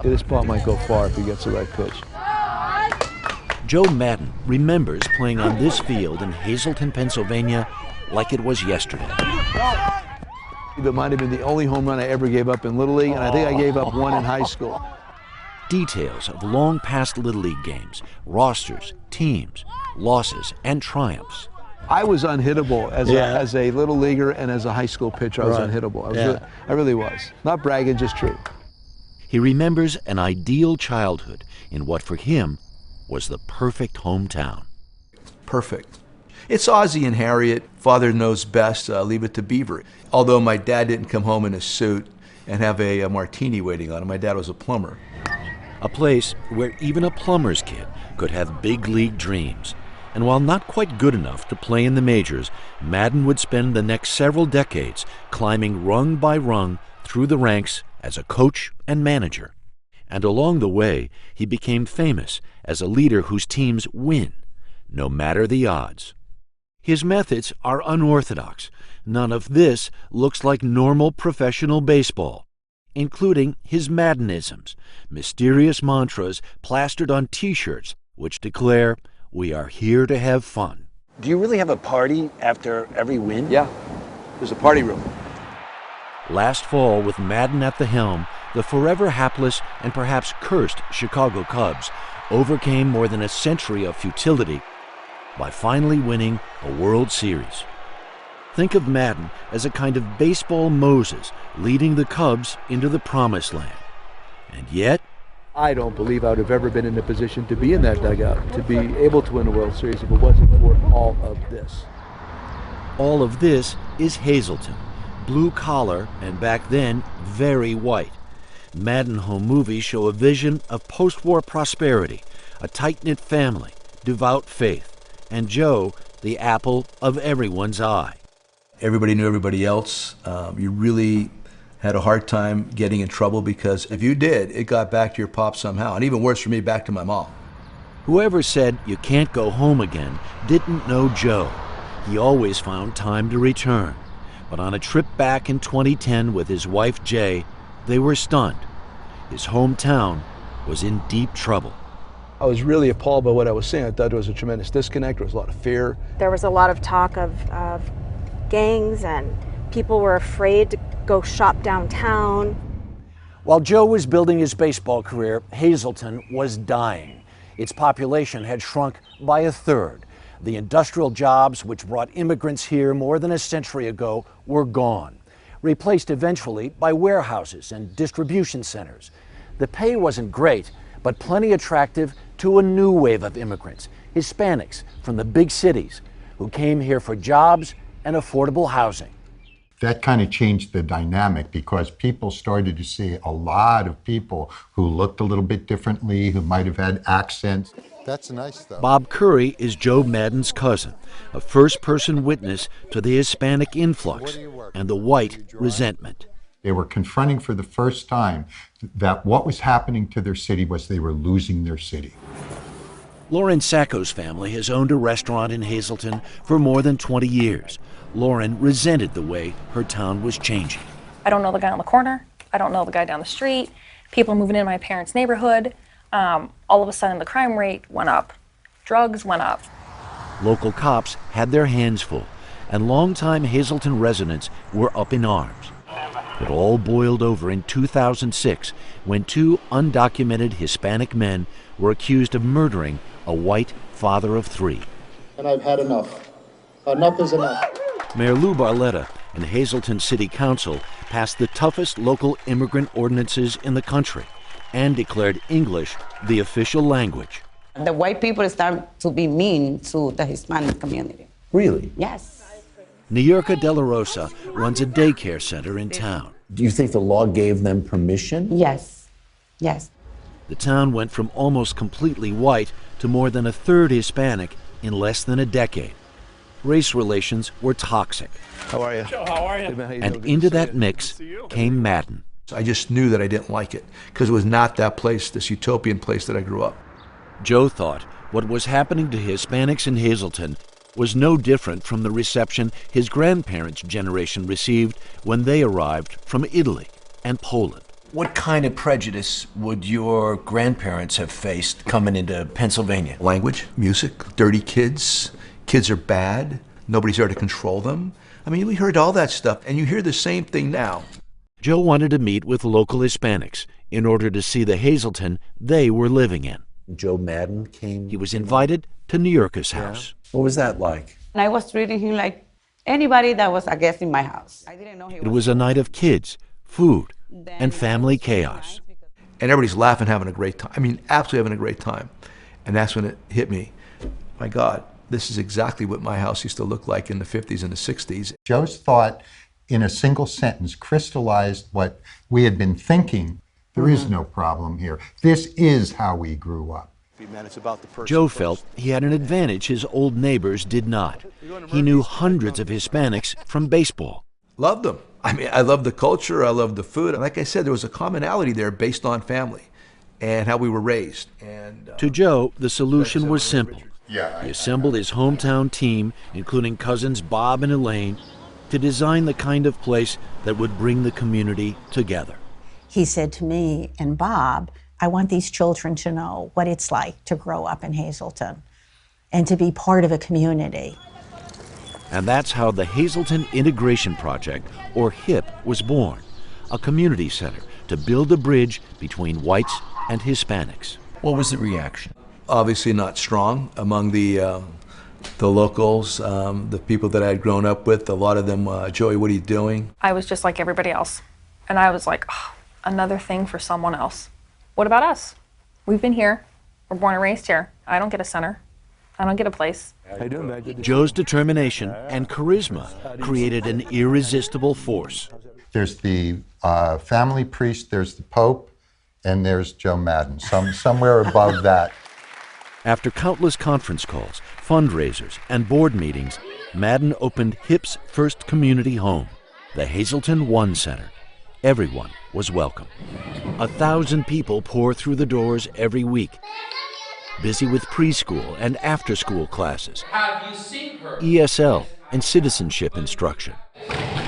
This ball might go far if he gets the right pitch. Joe Maddon remembers playing on this field in Hazleton, Pennsylvania, like it was yesterday. It might have been the only home run I ever gave up in Little League, and I think I gave up one in high school. Details of long past Little League games, rosters, teams, losses, and triumphs. I was unhittable as a Little Leaguer and as a high school pitcher. I was unhittable. I really was. Not bragging, just true. He remembers an ideal childhood in what for him was the perfect hometown. Perfect. It's Ozzie and Harriet. Father knows best. Leave it to Beaver. Although my dad didn't come home in a suit and have a martini waiting on him. My dad was a plumber. A place where even a plumber's kid could have big league dreams. And while not quite good enough to play in the majors, Maddon would spend the next several decades climbing rung by rung through the ranks as a coach and manager. And along the way, he became famous as a leader whose teams win, no matter the odds. His methods are unorthodox. None of this looks like normal professional baseball, including his Maddonisms, mysterious mantras plastered on T-shirts which declare, "We are here to have fun." Do you really have a party after every win? Yeah, there's a party room. Last fall, with Maddon at the helm, the forever hapless and perhaps cursed Chicago Cubs overcame more than a century of futility by finally winning a World Series. Think of Maddon as a kind of baseball Moses leading the Cubs into the promised land. And yet, I don't believe I would have ever been in a position to be in that dugout, to be able to win a World Series if it wasn't for all of this. All of this is Hazleton, blue collar and back then very white. Maddon home movies show a vision of post-war prosperity, a tight-knit family, devout faith, and Joe, the apple of everyone's eye. Everybody knew everybody else. You really had a hard time getting in trouble because if you did, it got back to your pop somehow, and even worse for me, back to my mom. Whoever said you can't go home again didn't know Joe. He always found time to return. But on a trip back in 2010 with his wife Jay, they were stunned. His hometown was in deep trouble. I was really appalled by what I was seeing. I thought there was a tremendous disconnect. There was a lot of fear. There was a lot of talk of gangs, and people were afraid to go shop downtown. While Joe was building his baseball career, Hazleton was dying. Its population had shrunk by a third. The industrial jobs which brought immigrants here more than a century ago were gone, replaced eventually by warehouses and distribution centers. The pay wasn't great, but plenty attractive to a new wave of immigrants, Hispanics from the big cities, who came here for jobs and affordable housing. That kind of changed the dynamic because people started to see a lot of people who looked a little bit differently, who might have had accents. That's nice, though. Bob Curry is Joe Maddon's cousin, a first-person witness to the Hispanic influx and the white resentment. They were confronting for the first time that what was happening to their city was they were losing their city. Lauren Sacco's family has owned a restaurant in Hazleton for more than 20 years. Lauren resented the way her town was changing. I don't know the guy on the corner. I don't know the guy down the street. People are moving into my parents' neighborhood. All of a sudden, the crime rate went up. Drugs went up. Local cops had their hands full, and longtime Hazleton residents were up in arms. It all boiled over in 2006 when two undocumented Hispanic men were accused of murdering a white father of three. And I've had enough. Enough is enough. Mayor Lou Barletta and Hazleton City Council passed the toughest local immigrant ordinances in the country and declared English the official language. The white people start to be mean to the Hispanic community. Really? Yes. Nuyurka De La Rosa runs a daycare center in town. Do you think the law gave them permission? Yes. Yes. The town went from almost completely white to more than a third Hispanic in less than a decade. Race relations were toxic. How are you? Joe, how are you? Hey, man, how you And doing? into that mix came Maddon. I just knew that I didn't like it because it was not that place, this utopian place that I grew up. Joe thought what was happening to Hispanics in Hazleton was no different from the reception his grandparents' generation received when they arrived from Italy and Poland. What kind of prejudice would your grandparents have faced coming into Pennsylvania? Language, music, dirty kids, kids are bad, nobody's there to control them. I mean, we heard all that stuff, and you hear the same thing now. Joe wanted to meet with local Hispanics in order to see the Hazleton they were living in. Joe Maddon came. He was invited to New Yorker's house. What was that like? And I was treating him like anybody that was a guest in my house. I didn't know he It was a night of kids, food, and family chaos. And everybody's laughing, having a great time. I mean, absolutely having a great time. And that's when it hit me. My God, this is exactly what my house used to look like in the 50s and the 60s. Joe's thought in a single sentence crystallized what we had been thinking. There is no problem here. This is how we grew up. Joe felt he had an advantage his old neighbors did not. He knew hundreds of Hispanics from baseball. Loved them. I mean, I loved the culture, I loved the food. And like I said, there was a commonality there based on family and how we were raised. And to Joe, the solution was simple. He assembled his hometown team, including cousins Bob and Elaine, to design the kind of place that would bring the community together. He said to me and Bob, I want these children to know what it's like to grow up in Hazleton and to be part of a community. And that's how the Hazleton Integration Project, or HIP, was born, a community center to build a bridge between whites and Hispanics. What was the reaction? obviously not strong among the locals, the people that I had grown up with. A lot of them, Joey, what are you doing? I was just like everybody else. And I was like, oh, another thing for someone else. What about us? We've been here. We're born and raised here. I don't get a center. I don't get a place. Joe's determination and charisma created an irresistible force. There's the family priest, there's the Pope, and there's Joe Maddon, somewhere above that. After countless conference calls, fundraisers, and board meetings, Maddon opened HIP's first community home, the Hazleton One Center. Everyone was welcome. 1,000 people pour through the doors every week, busy with preschool and after-school classes, ESL and citizenship instruction.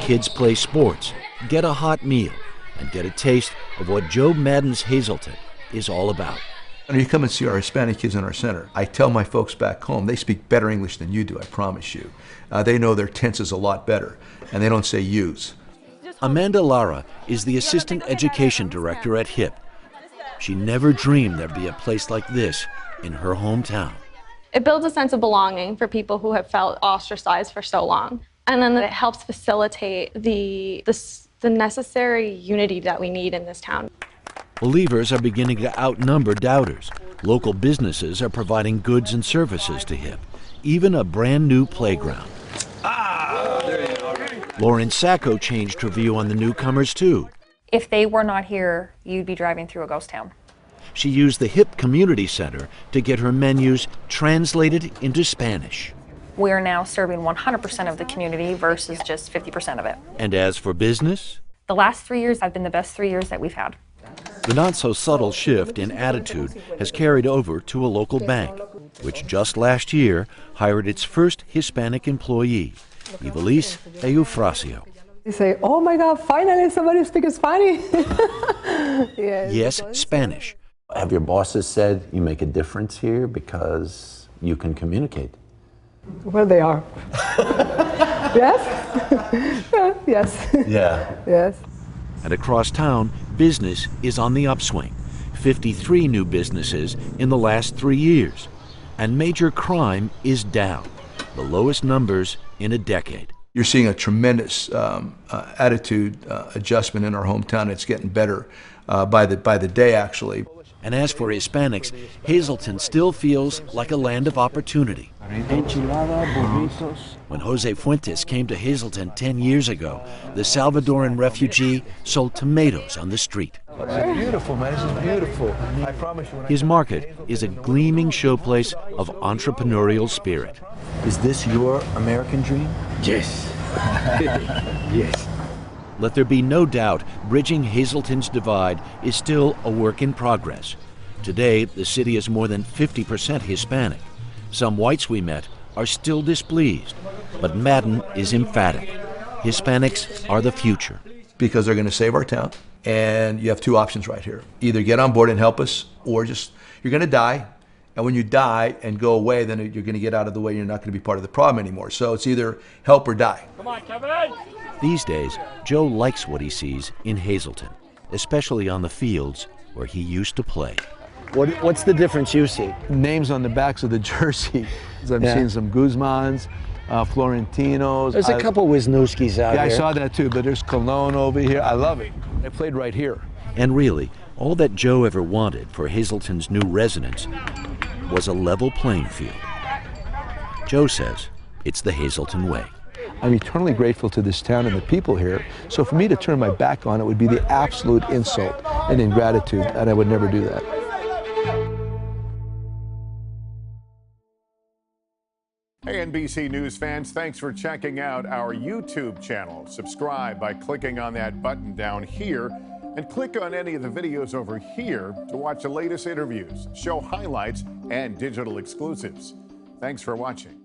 Kids play sports, get a hot meal, and get a taste of what Joe Maddon's Hazleton is all about. When you come and see our Hispanic kids in our center, I tell my folks back home, they speak better English than you do, I promise you. They know their tenses a lot better, and they don't say yous. Amanda Lara is the Assistant Education Director at HIP. She never dreamed there'd be a place like this in her hometown. It builds a sense of belonging for people who have felt ostracized for so long. And then it helps facilitate the necessary unity that we need in this town. Believers are beginning to outnumber doubters. Local businesses are providing goods and services to HIP, even a brand new playground. Lauren Sacco changed her view on the newcomers too. If they were not here, you'd be driving through a ghost town. She used the HIP Community Center to get her menus translated into Spanish. We're now serving 100% of the community versus just 50% of it. And as for business? The last 3 years have been the best 3 years that we've had. The not-so-subtle shift in attitude has carried over to a local bank, which just last year hired its first Hispanic employee, Ivelisse Eufrasio. You say, oh my God, finally somebody speaks Spanish. Yes, Spanish. Have your bosses said you make a difference here because you can communicate? Well, they are. Yes? Yes. Yeah. Yes. And across town, business is on the upswing. 53 new businesses in the last 3 years. And major crime is down, the lowest numbers in a decade. You're seeing a tremendous attitude adjustment in our hometown. It's getting better by the day, actually. And as for Hispanics, Hazleton still feels like a land of opportunity. When Jose Fuentes came to Hazleton 10 years ago, the Salvadoran refugee sold tomatoes on the street. This is beautiful, man. This is beautiful. I promise you. His market is a gleaming showplace of entrepreneurial spirit. Is this your American dream? Yes. Yes. Let there be no doubt, bridging Hazleton's divide is still a work in progress. Today, the city is more than 50% Hispanic. Some whites we met are still displeased, but Maddon is emphatic. Hispanics are the future. Because they're going to save our town, And you have two options right here. Either get on board and help us, or just, you're going to die. And when you die and go away, then you're going to get out of the way. You're not going to be part of the problem anymore. So it's either help or die. Come on, Kevin! These days, Joe likes what he sees in Hazleton, especially on the fields where he used to play. What's the difference you see? Names on the backs of the jersey. I'm Yeah. seeing some Guzmans, Florentinos. There's a couple Wisniewskis out Yeah, here. I saw that too, but there's Cologne over here. I love it. I played right here. And really, all that Joe ever wanted for Hazleton's new residents was a level playing field. Joe says it's the Hazleton way. I'm eternally grateful to this town and the people here. So for me to turn my back on it would be the absolute insult and ingratitude, and I would never do that. Hey, NBC News fans, thanks for checking out our YouTube channel. Subscribe by clicking on that button down here, and click on any of the videos over here to watch the latest interviews, show highlights, and digital exclusives. Thanks for watching.